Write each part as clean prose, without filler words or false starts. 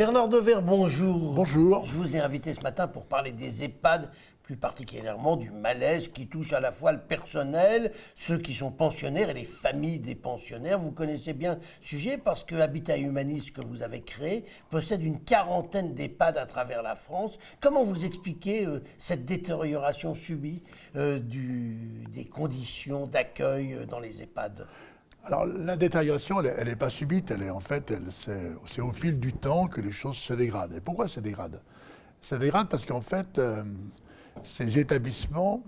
Bernard Devers, bonjour. Bonjour. Je vous ai invité ce matin pour parler des EHPAD, plus particulièrement du malaise qui touche à la fois le personnel, ceux qui sont pensionnaires et les familles des pensionnaires. Vous connaissez bien le sujet parce que Habitat Humanis, que vous avez créé, possède une quarantaine d'EHPAD à travers la France. Comment vous expliquez cette détérioration subie des conditions d'accueil dans les EHPAD ? Alors la détérioration, elle n'est pas subite, c'est au fil du temps que les choses se dégradent. Et pourquoi ça dégrade ? Ça dégrade parce qu'en fait, ces établissements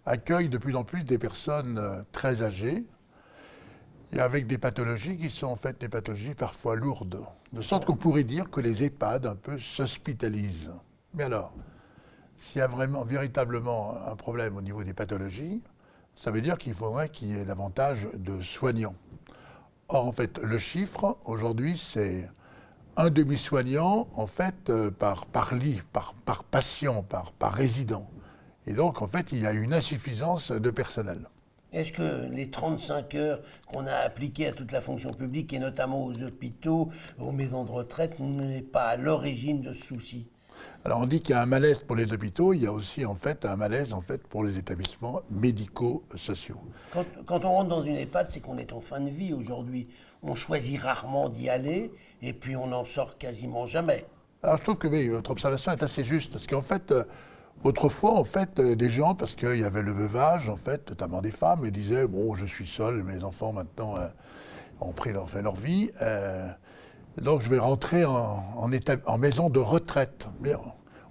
accueillent de plus en plus des personnes très âgées et avec des pathologies qui sont en fait des pathologies parfois lourdes. De sorte qu'on pourrait dire que les EHPAD un peu s'hospitalisent. Mais alors, s'il y a véritablement un problème au niveau des pathologies, ça veut dire qu'il faudrait qu'il y ait davantage de soignants. Or, en fait, le chiffre, aujourd'hui, c'est un demi-soignant, en fait, par lit, par patient, par résident. Et donc, en fait, il y a une insuffisance de personnel. Est-ce que les 35 heures qu'on a appliquées à toute la fonction publique, et notamment aux hôpitaux, aux maisons de retraite, n'est pas à l'origine de ce souci ? Alors on dit qu'il y a un malaise pour les hôpitaux, il y a aussi en fait un malaise en fait pour les établissements médico-sociaux. Quand on rentre dans une EHPAD, c'est qu'on est en fin de vie aujourd'hui. On choisit rarement d'y aller et puis on n'en sort quasiment jamais. Alors je trouve que oui, votre observation est assez juste, parce qu'en fait, autrefois, en fait, des gens, parce qu'il y avait le veuvage, en fait, notamment des femmes, ils disaient, bon, je suis seul, mes enfants maintenant ont fait leur vie. Donc je vais rentrer en maison de retraite. Mais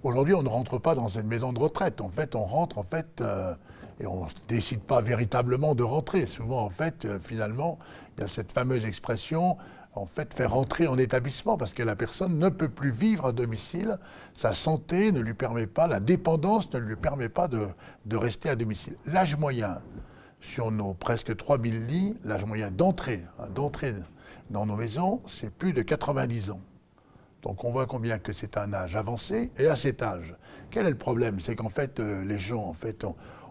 aujourd'hui, on ne rentre pas dans une maison de retraite. En fait, on rentre et on ne décide pas véritablement de rentrer. Souvent, en fait, finalement, il y a cette fameuse expression, en fait, faire rentrer en établissement, parce que la personne ne peut plus vivre à domicile. Sa santé ne lui permet pas, la dépendance ne lui permet pas de rester à domicile. L'âge moyen, sur nos presque 3000 lits, l'âge moyen d'entrée dans nos maisons, c'est plus de 90 ans. Donc on voit combien que c'est un âge avancé. Et à cet âge, quel est le problème ? C'est qu'en fait, les gens en fait,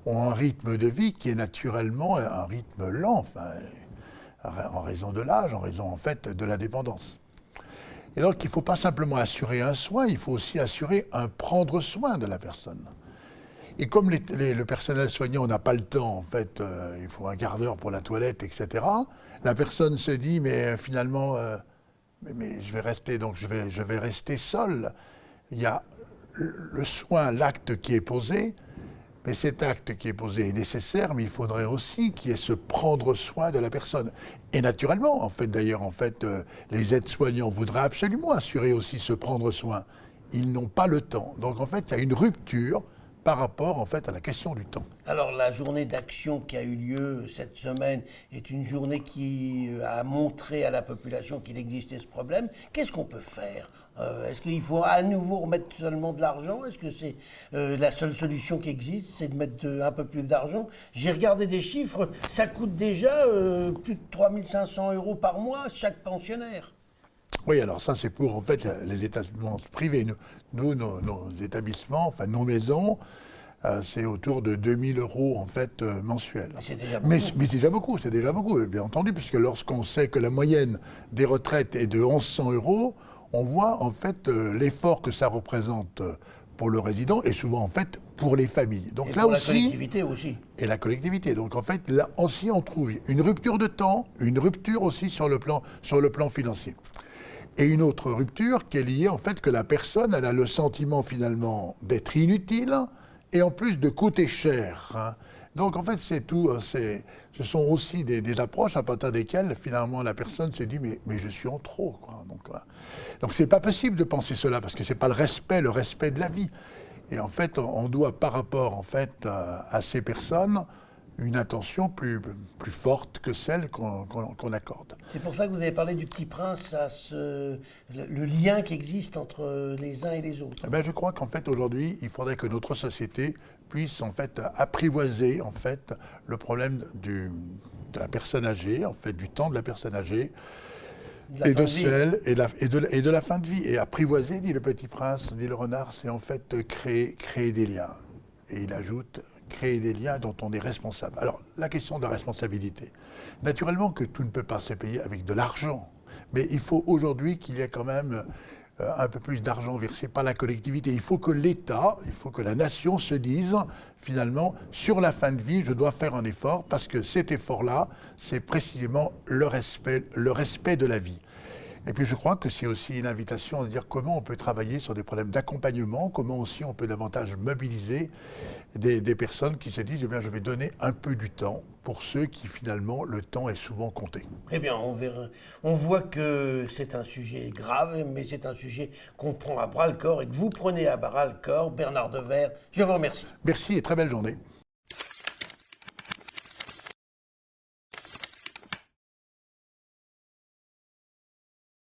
ont un rythme de vie qui est naturellement un rythme lent, en raison de l'âge, en raison en fait de la dépendance. Et donc il ne faut pas simplement assurer un soin, il faut aussi assurer un prendre soin de la personne. Et comme le personnel soignant n'a pas le temps, en fait, il faut un quart d'heure pour la toilette, etc., la personne se dit, mais finalement, mais je vais rester seul. Il y a le soin, l'acte qui est posé, mais cet acte qui est posé est nécessaire, mais il faudrait aussi qu'il y ait ce prendre soin de la personne. Et naturellement, en fait, d'ailleurs, les aides-soignants voudraient absolument assurer aussi ce prendre soin. Ils n'ont pas le temps. Donc, en fait, il y a une rupture par rapport, en fait, à la question du temps. Alors, la journée d'action qui a eu lieu cette semaine est une journée qui a montré à la population qu'il existait ce problème. Qu'est-ce qu'on peut faire ? Est-ce qu'il faut à nouveau remettre seulement de l'argent ? Est-ce que c'est la seule solution qui existe, c'est de mettre un peu plus d'argent ? J'ai regardé des chiffres, ça coûte déjà plus de 3 500 € par mois chaque pensionnaire. Oui, alors ça, c'est pour, en fait, les établissements privés. Nous, nos établissements, enfin, nos maisons, c'est autour de 2 000 €, en fait, mensuels. C'est déjà beaucoup. Mais c'est déjà beaucoup, bien entendu, puisque lorsqu'on sait que la moyenne des retraites est de 1 100 €, on voit, en fait, l'effort que ça représente pour le résident et souvent, en fait, pour les familles. Donc et là pour aussi, la collectivité aussi. Et la collectivité. Donc en fait, là aussi, on trouve une rupture de temps, une rupture aussi sur le plan financier. Et une autre rupture qui est liée en fait que la personne, elle a le sentiment finalement d'être inutile et en plus de coûter cher. Hein. Donc en fait, c'est tout. Ce sont aussi des approches à partir desquelles finalement la personne se dit mais je suis en trop. Quoi. Donc c'est pas possible de penser cela parce que c'est pas le respect de la vie. Et en fait, on doit par rapport en fait à ces personnes une attention plus forte que celle qu'on accorde. C'est pour ça que vous avez parlé du Petit Prince, le lien qui existe entre les uns et les autres. Eh bien, je crois qu'en fait, aujourd'hui, il faudrait que notre société puisse en fait apprivoiser en fait le problème de la personne âgée, en fait, du temps de la personne âgée, et de la fin de vie. Et apprivoiser, dit le Petit Prince, dit le renard, c'est en fait créer des liens. Et il ajoute créer des liens dont on est responsable. Alors, la question de la responsabilité. Naturellement que tout ne peut pas se payer avec de l'argent, mais il faut aujourd'hui qu'il y ait quand même un peu plus d'argent versé par la collectivité. Il faut que l'État, il faut que la nation se dise, finalement, sur la fin de vie, je dois faire un effort, parce que cet effort-là, c'est précisément le respect de la vie. Et puis je crois que c'est aussi une invitation à se dire comment on peut travailler sur des problèmes d'accompagnement, comment aussi on peut davantage mobiliser des personnes qui se disent, eh bien, je vais donner un peu du temps pour ceux qui, finalement, le temps est souvent compté. Eh bien, on verra. On voit que c'est un sujet grave, mais c'est un sujet qu'on prend à bras le corps et que vous prenez à bras le corps. Bernard Devers, je vous remercie. Merci et très belle journée.